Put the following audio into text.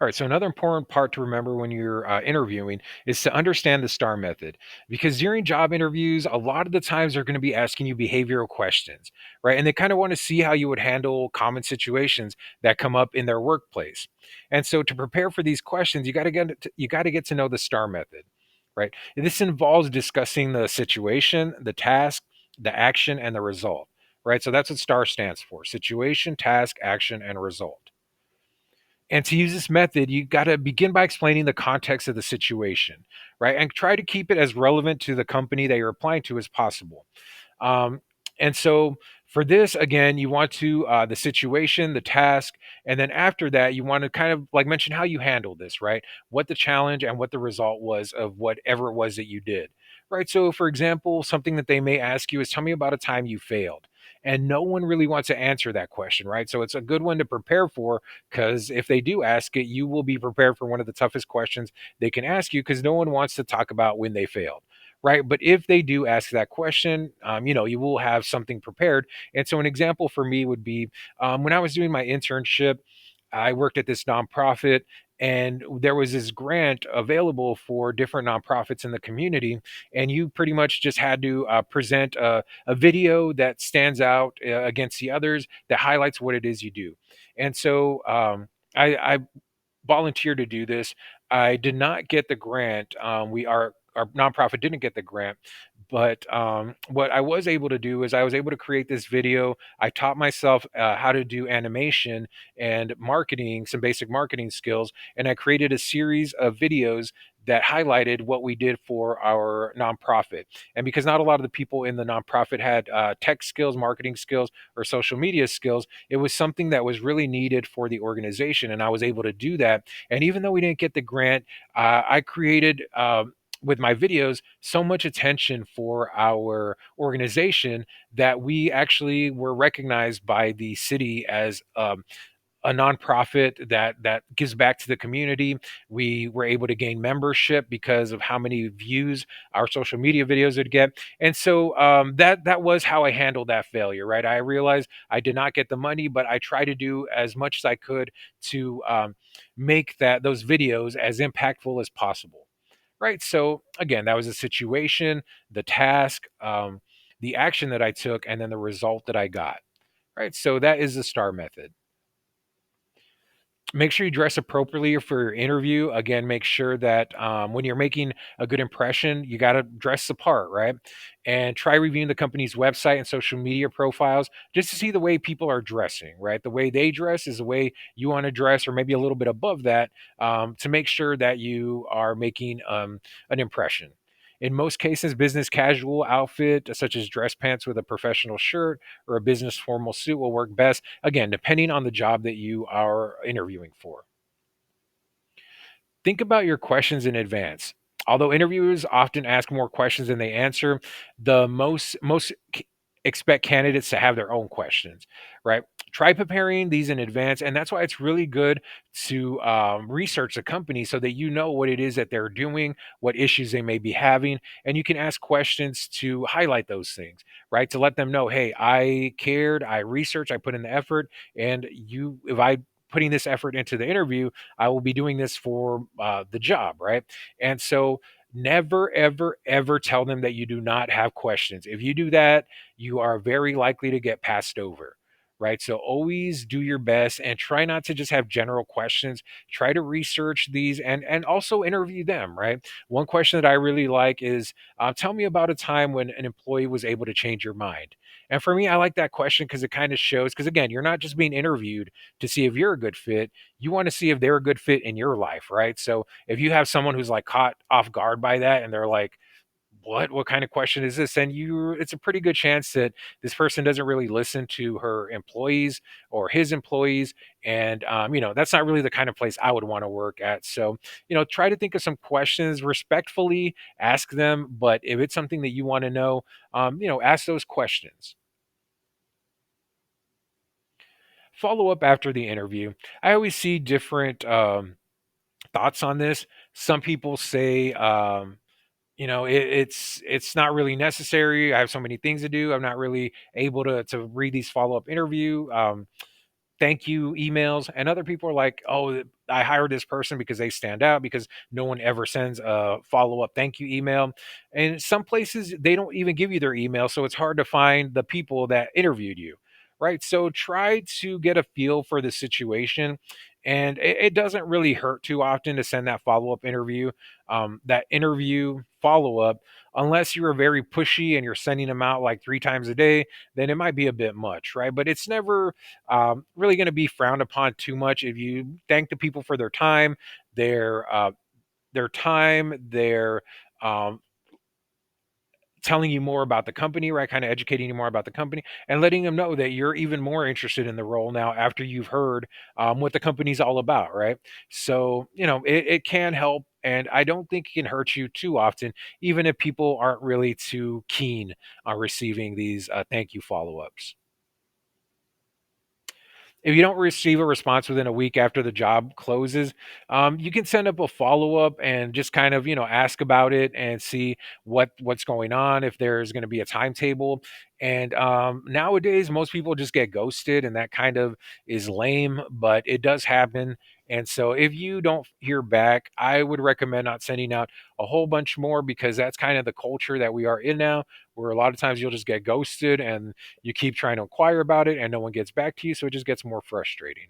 All right. So another important part to remember when you're interviewing is to understand the STAR method, because during job interviews, a lot of the times they're going to be asking you behavioral questions, right? And they kind of want to see how you would handle common situations that come up in their workplace. And so to prepare for these questions, you got to get to know the STAR method, right? This involves discussing the situation, the task, the action, and the result, right? So that's what STAR stands for: situation, task, action, and result. And to use this method, you got to begin by explaining the context of the situation, right? And try to keep it as relevant to the company that you're applying to as possible. Um, and so for this, again, you want to the situation, the task, and then after that, you want to kind of like mention how you handled this, right? What the challenge and what the result was of whatever it was that you did, right? So, for example, something that they may ask you is, "Tell me about a time you failed." And no one really wants to answer that question, right? So it's a good one to prepare for, because if they do ask it, you will be prepared for one of the toughest questions they can ask you, because no one wants to talk about when they failed, right? But if they do ask that question, you will have something prepared. And so, an example for me would be when I was doing my internship, I worked at this nonprofit, and there was this grant available for different nonprofits in the community. And you pretty much just had to present a video that stands out against the others, that highlights what it is you do. And so, I volunteered to do this. I did not get the grant. Our nonprofit didn't get the grant, but what I was able to do is I was able to create this video. I taught myself how to do animation and marketing, some basic marketing skills, and I created a series of videos that highlighted what we did for our nonprofit. And because not a lot of the people in the nonprofit had tech skills, marketing skills, or social media skills, it was something that was really needed for the organization, and I was able to do that. And even though we didn't get the grant, I created with my videos so much attention for our organization that we actually were recognized by the city as a nonprofit that gives back to the community. We were able to gain membership because of how many views our social media videos would get. And so that was how I handled that failure. Right, I realized I did not get the money, but I tried to do as much as I could to make that those videos as impactful as possible. Right. So again, that was a situation, the task, the action that I took, and then the result that I got. Right. So that is the STAR method. Make sure you dress appropriately for your interview. Again, make sure that when you're making a good impression, you got to dress the part, right? And try reviewing the company's website and social media profiles just to see the way people are dressing, right? The way they dress is the way you want to dress, or maybe a little bit above that, to make sure that you are making an impression. In most cases, business casual outfit, such as dress pants with a professional shirt or a business formal suit, will work best, again, depending on the job that you are interviewing for. Think about your questions in advance. Although interviewers often ask more questions than they answer, the expect candidates to have their own questions, right? Try preparing these in advance, and that's why it's really good to research the company so that you know what it is that they're doing, what issues they may be having, and you can ask questions to highlight those things, right? To let them know, hey, I cared, I researched, I put in the effort, and if I putting this effort into the interview, I will be doing this for the job, right? And so never, ever, ever tell them that you do not have questions. If you do that, you are very likely to get passed over. Right. So always do your best and try not to just have general questions. Try to research these and also interview them. Right. One question that I really like is tell me about a time when an employee was able to change your mind. And for me, I like that question because it kind of shows, because again, you're not just being interviewed to see if you're a good fit. You want to see if they're a good fit in your life, right? So if you have someone who's like caught off guard by that and they're like, what kind of question is this? And you it's a pretty good chance that this person doesn't really listen to her employees or his employees. And that's not really the kind of place I would want to work at. So try to think of some questions, respectfully ask them, but if it's something that you want to know, ask those questions. Follow up after the interview. I always see different thoughts on this. Some people say, it's not really necessary. I have so many things to do. I'm not really able to read these follow up interview. thank you emails, and other people are like, "Oh, I hired this person because they stand out because no one ever sends a follow-up thank you email." And some places they don't even give you their email, so it's hard to find the people that interviewed you, right? So try to get a feel for the situation, and it doesn't really hurt too often to send that follow-up interview, that interview follow-up, unless you're very pushy and you're sending them out like 3 times a day, then it might be a bit much, right? But it's never really going to be frowned upon too much if you thank the people for their time, their um, telling you more about the company, right? Kind of educating you more about the company and letting them know that you're even more interested in the role now after you've heard what the company's all about, right? So, it can help. And I don't think it can hurt you too often, even if people aren't really too keen on receiving these thank you follow ups. If you don't receive a response within a week after the job closes, you can send up a follow up and just kind of ask about it and see what's going on. If there's going to be a timetable, and nowadays most people just get ghosted, and that kind of is lame, but it does happen. And so if you don't hear back, I would recommend not sending out a whole bunch more because that's kind of the culture that we are in now, where a lot of times you'll just get ghosted and you keep trying to inquire about it and no one gets back to you, so it just gets more frustrating.